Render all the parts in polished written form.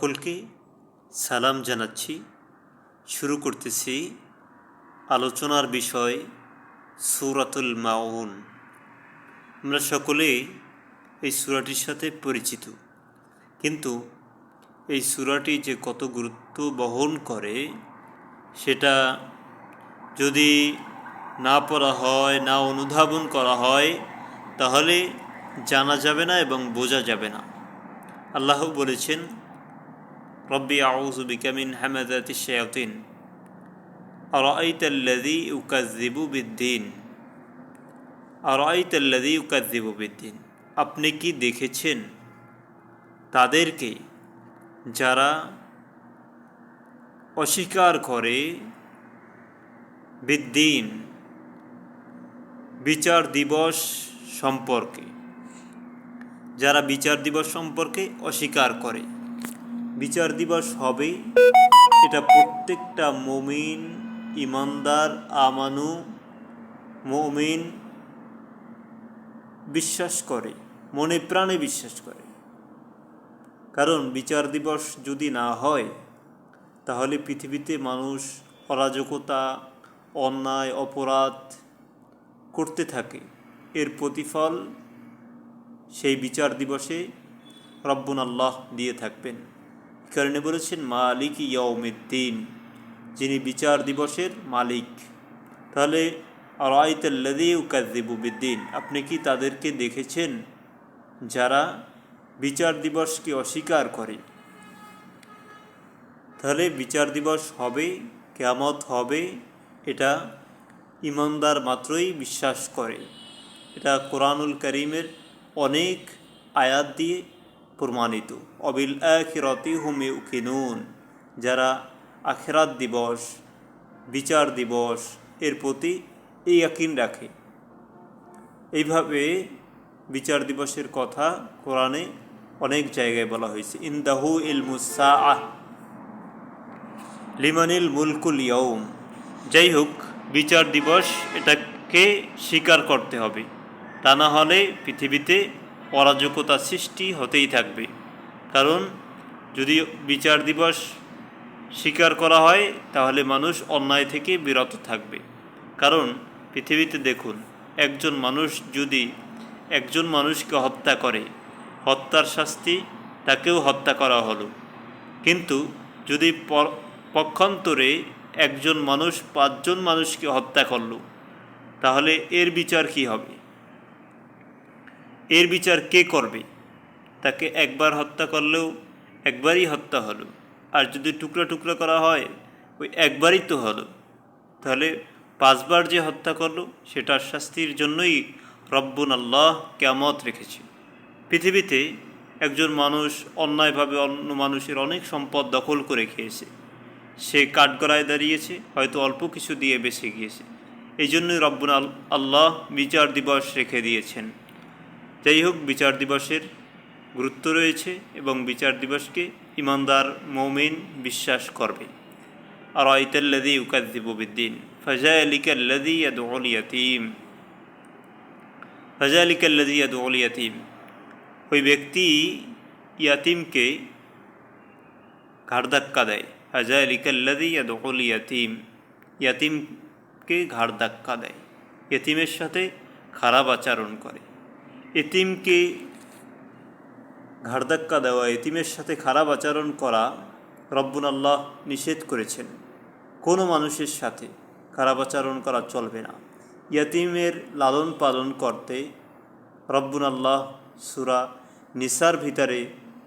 সকলকে সালাম জানাচ্ছি। শুরু করতেছি আলোচনার বিষয় সূরাতুল মাউন। আমরা সকলে এই সূরাটির সাথে পরিচিত, কিন্তু এই সূরাটি যে কত গুরুত্ব বহন করে সেটা যদি না পড়া হয়, না অনুধাবন করা হয়, তাহলে জানা যাবে না এবং বোঝা যাবে না। আল্লাহ বলেছেন, রব্বি আউযু বিকা মিন হামাযাতিশ শায়াতিন আরাআইতাল্লাযী ইউকাযযিবু বিদ্দীন। আরাআইতাল্লাযী ইউকাযযিবু বিদ্দীন, আপনি কি দেখেছেন তাদেরকে যারা অস্বীকার করে বিদ্দীন, বিচার দিবস সম্পর্কে, যারা বিচার দিবস সম্পর্কে অস্বীকার করে। বিচার দিবস হবে, এটা প্রত্যেকটা মুমিন, ইমানদার, আমানু মুমিন বিশ্বাস করে, মনে প্রাণে বিশ্বাস করে। কারণ বিচার দিবস যদি না হয়, তাহলে পৃথিবীতে মানুষ অরাজকতা, অন্যায়, অপরাধ করতে থাকে। এর প্রতিফল সেই বিচার দিবসে রব্বুন আল্লাহ দিয়ে থাকবেন। কারণে বলেছেন মালিক ইয়াউমিদ্দিন, যিনি বিচার দিবসের মালিক। তাহলে আরাআইতাল্লাযী ইউকাযযিবু বিদ্দীন, আপনি কি তাদেরকে দেখেছেন যারা বিচার দিবসকে অস্বীকার করে? তাহলে বিচার দিবস হবে, কিয়ামত হবে, এটা ইমানদার মাত্রই বিশ্বাস করে। এটা কোরআনুল কারীমের অনেক আয়াত দিয়ে প্রমাণিত। অবিল আখিরাতি হুম ইউকিনুন, যারা আখিরাত দিবস, বিচার দিবস এর প্রতি এই ইয়াকিন রাখে। এইভাবে বিচার দিবসের কথা কোরআনে অনেক জায়গায় বলা হয়েছে। ইনদাহু ইলমুস সাআহ লিমানিল মুলকুল ইয়াউম। যাই হোক, বিচার দিবস এটাকে স্বীকার করতে হবে, তা না হলে পৃথিবীতে অরাজকতা সৃষ্টি হতেই থাকবে। কারণ যদি বিচার দিবস স্বীকার করা হয়, তাহলে মানুষ অন্যায় থেকে বিরত থাকবে। কারণ পৃথিবীতে দেখুন, একজন মানুষ যদি একজন মানুষকে হত্যা করে, হত্যার শাস্তি তাকেও হত্যা করা হলো। কিন্তু যদি পক্ষান্তরে একজন মানুষ 5 জন মানুষকে হত্যা করল, তাহলে এর বিচার কি হবে? এর বিচার কে করবে? তাকে একবার হত্যা করলেও একবারই হত্যা হলো, আর যদি টুকরা টুকরা করা হয়, ওই একবারই তো হলো। তাহলে 5 বার যে হত্যা করলো, সেটার শাস্তির জন্যই রব্বুন আল্লাহ কিয়ামত রেখেছে। পৃথিবীতে একজন মানুষ অন্যায়ভাবে অন্য মানুষের অনেক সম্পদ দখল করে খেয়েছে, সে কাঠগড়ায় দাঁড়িয়েছে, হয়তো অল্প কিছু দিয়ে বেঁচে গিয়েছে। এই জন্যই রব্বুন আল্লাহ বিচার দিবস রেখে দিয়েছেন। যাই হোক, বিচার দিবসের গুরুত্ব রয়েছে এবং বিচার দিবসকে ইমানদার মুমিন বিশ্বাস করবে। আরাআইতাল্লাযী ইউকাযযিবু বিদ্দীন ফাযালিকাল্লাযী ইয়াদউল ইয়াতীম। ফাযালিকাল্লাযী ইয়াদউল ইয়াতীম, ওই ব্যক্তি ইয়াতীমকে ঘাড় ধাক্কা দেয়। ফাযালিকাল্লাযী ইয়াদউল ইয়াতীম, ইয়াতীমকে ঘাড় ধাক্কা দেয়, ইয়াতীমের সাথে খারাপ আচরণ করে। এতিমকে ঘাড় ধাক্কা দেওয়া, এতিমের সাথে খারাপ আচরণ করা রব্বুন আল্লাহ নিষেধ করেছেন। কোনো মানুষের সাথে খারাপ আচরণ করা চলবে না। ইয়াতীমের লালন পালন করতে রব্বুন আল্লাহ সূরা নিসার ভিতরে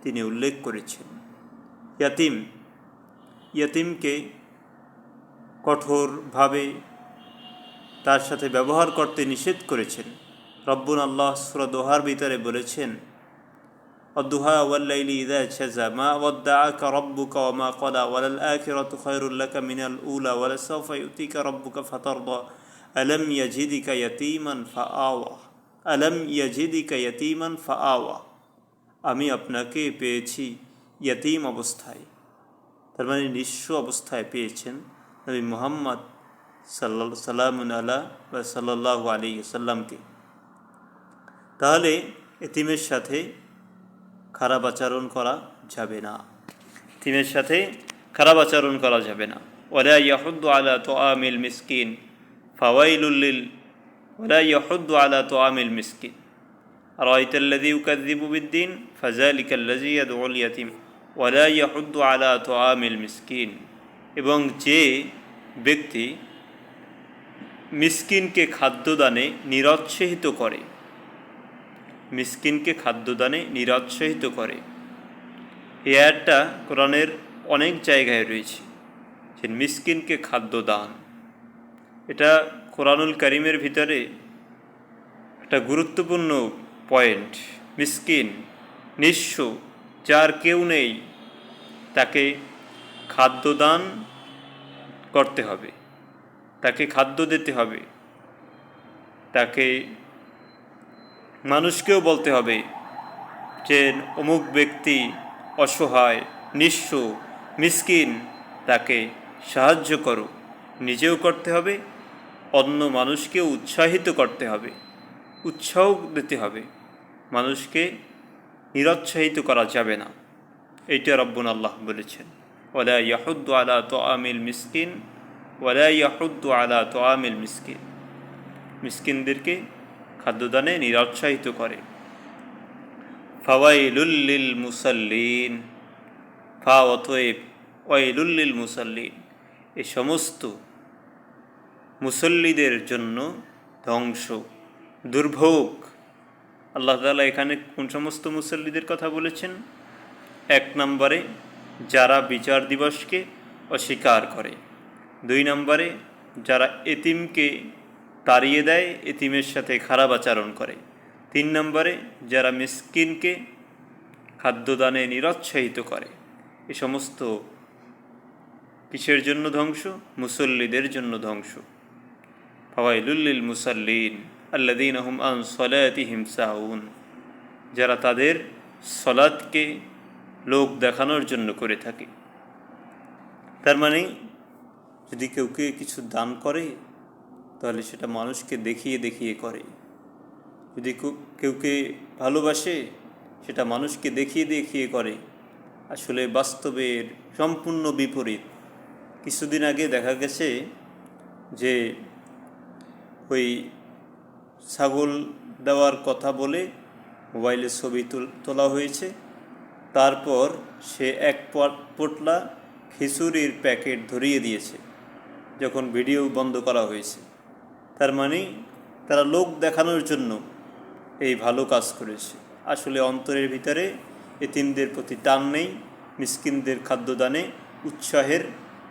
তিনি উল্লেখ করেছেন। ইয়াতীমকে কঠোরভাবে তার সাথে ব্যবহার করতে নিষেধ করেছেন। রব্বুন আল্লাহ সূরা দোহার ভিতরে বলেছেন, অদ্দুহা ওয়াল্লাইলি ইযা সাজা মা ওয়াদ্দাআকা রাব্বুকা ওয়া মা ক্বালা ওয়ালাল আখিরাতু খায়রুল লাকা মিনাল উলা ওয়ালাসাউফা ইউতিকা রাব্বুকা ফাতারদা আলাম ইয়াজিদিকা ইয়াতীমান ফাআওয়া। আলাম ইয়াজিদিকা ইয়াতীমান ফাআওয়া, আমি আপনাকে পেয়েছি ইয়াতীম অবস্থায়, তার মানে নিঃস্ব অবস্থায় পেয়েছেন নবী মুহাম্মদ সাল্লাল্লাহু আলাইহি ওয়াসাল্লামকে। তাহলে এতিমের সাথে খারাপ আচরণ করা যাবে না। এতিমের সাথে খারাপ আচরণ করা যাবে না। ওয়ালা ইয়াহুদ্দু আলা তুআমিল মিসকিন ফাওয়াইলুল লিল ওয়ালা ইয়াহুদ্দু আলা তুআমিল মিসকিন আরাআইতাল্লাযী ইউকাযযিবু বিদ্দীন ফাযালিকাল্লাযী ইয়াদউল ইয়াতীম ওয়ালা ইয়াহুদ্দু আলা তুআমিল মিসকিন। এবং যে ব্যক্তি মিসকিনকে খাদ্যদানে নিরুৎসাহিত করে, মিসকিনকে খাদ্যদানে নিরুৎসাহিত করে, এই আয়াতটা কোরআনের অনেক জায়গায় রয়েছে যে মিসকিনকে খাদ্য দান, এটা কোরআনুল কারীমের ভিতরে একটা গুরুত্বপূর্ণ পয়েন্ট। মিসকিন, নিঃস্ব, যার কেউ নেই, তাকে খাদ্য দান করতে হবে, তাকে খাদ্য দিতে হবে, তাকে মানুষকেও বলতে হবে যে অমুক ব্যক্তি অসহায়, নিঃস্ব, মিসকিন, তাকে সাহায্য করো। নিজেও করতে হবে, অন্য মানুষকেও উৎসাহিত করতে হবে, উৎসাহ দিতে হবে, মানুষকে নিরুৎসাহিত করা যাবে না। এইটা রব্বুনা আল্লাহ বলেছেন, ওয়ালা ইয়াহুদ্দু আলা তুআমিল মিসকিন ওয়ালা ইয়াহুদ্দু আলা তুআমিল মিসকিন। মিসকিনদেরকে খাদ্যদানে নিরুৎসাহিত করে। ফাওয়াইলুল লিল মুসাল্লিন, ফা অতএব, ওয়াইলুল লিল মুসাল্লিন, এই সমস্ত মুসল্লিদের জন্য ধ্বংস, দুর্ভোগ। আল্লাহ তাআলা এখানে কোন সমস্ত মুসল্লিদের কথা বলেছেন? 1 নম্বরে যারা বিচার দিবসকে অস্বীকার করে, 2 নম্বরে যারা এতিমকে তাড়িয়ে দেয়, এতিমের সাথে খারাপ আচরণ করে, 3 নম্বরে যারা মিসকিনকে খাদ্যদানে নিরুৎসাহিত করে। এ সমস্ত কিসের জন্য ধ্বংস? মুসল্লিদের জন্য ধ্বংস। ফাওয়াইলুল লিল মুসাল্লিন আল্লাযীনা হুম আন সলাতিহিম সাহুন, যারা তাদের সলাতকে লোক দেখানোর জন্য করে থাকে। তার মানে যদি কেউকে কিছু দান করে তাহলে সেটা মানুষকে দেখিয়ে দেখিয়ে করে, যদি কেউকে ভালোবাসে সেটা মানুষকে দেখিয়ে দেখিয়ে করে। আসলে বাস্তবের সম্পূর্ণ বিপরীত। কিছুদিন আগে দেখা গেছে যে ওই ছাগল দেওয়ার কথা বলে মোবাইলে ছবি তোলা হয়েছে, তারপর সে 1 পোটলা খিচুড়ির প্যাকেট ধরিয়ে দিয়েছে যখন ভিডিও বন্ধ করা হয়েছে। তার মানে তারা লোক দেখানোর জন্য এই ভালো কাজ করেছে। আসলে অন্তরের ভিতরে এতিমদের প্রতি টান নেই, মিসকিনদের খাদ্যদানে উৎসাহের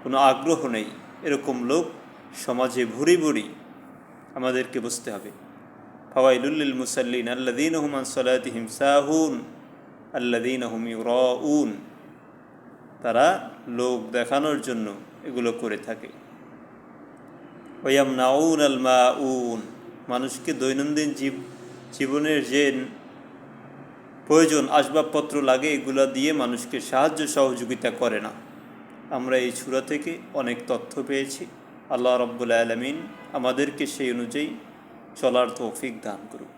কোনো আগ্রহ নেই। এরকম লোক সমাজে ভুরি ভুরি, আমাদেরকে বুঝতে হবে। ফাওয়াইলুল লিল মুসাল্লিন আল্লাযীনা হুম আন সলাতিহিম সাহুন আল্লাযীনা হুম ইউরাউন, তারা লোক দেখানোর জন্য এগুলো করে থাকে। ওয়ায়ামনাউন আল মাউন, মানুষকে দৈনন্দিন জীবনের যে প্রয়োজন আসবাবপত্র লাগে এগুলো দিয়ে মানুষকে সাহায্য সহযোগিতা করে না। আমরা এই সূরা থেকে অনেক তথ্য পেয়েছি। আল্লাহ রাব্বুল আলামিন আমাদেরকে সেই অনুযায়ী চলার তৌফিক দান করুন।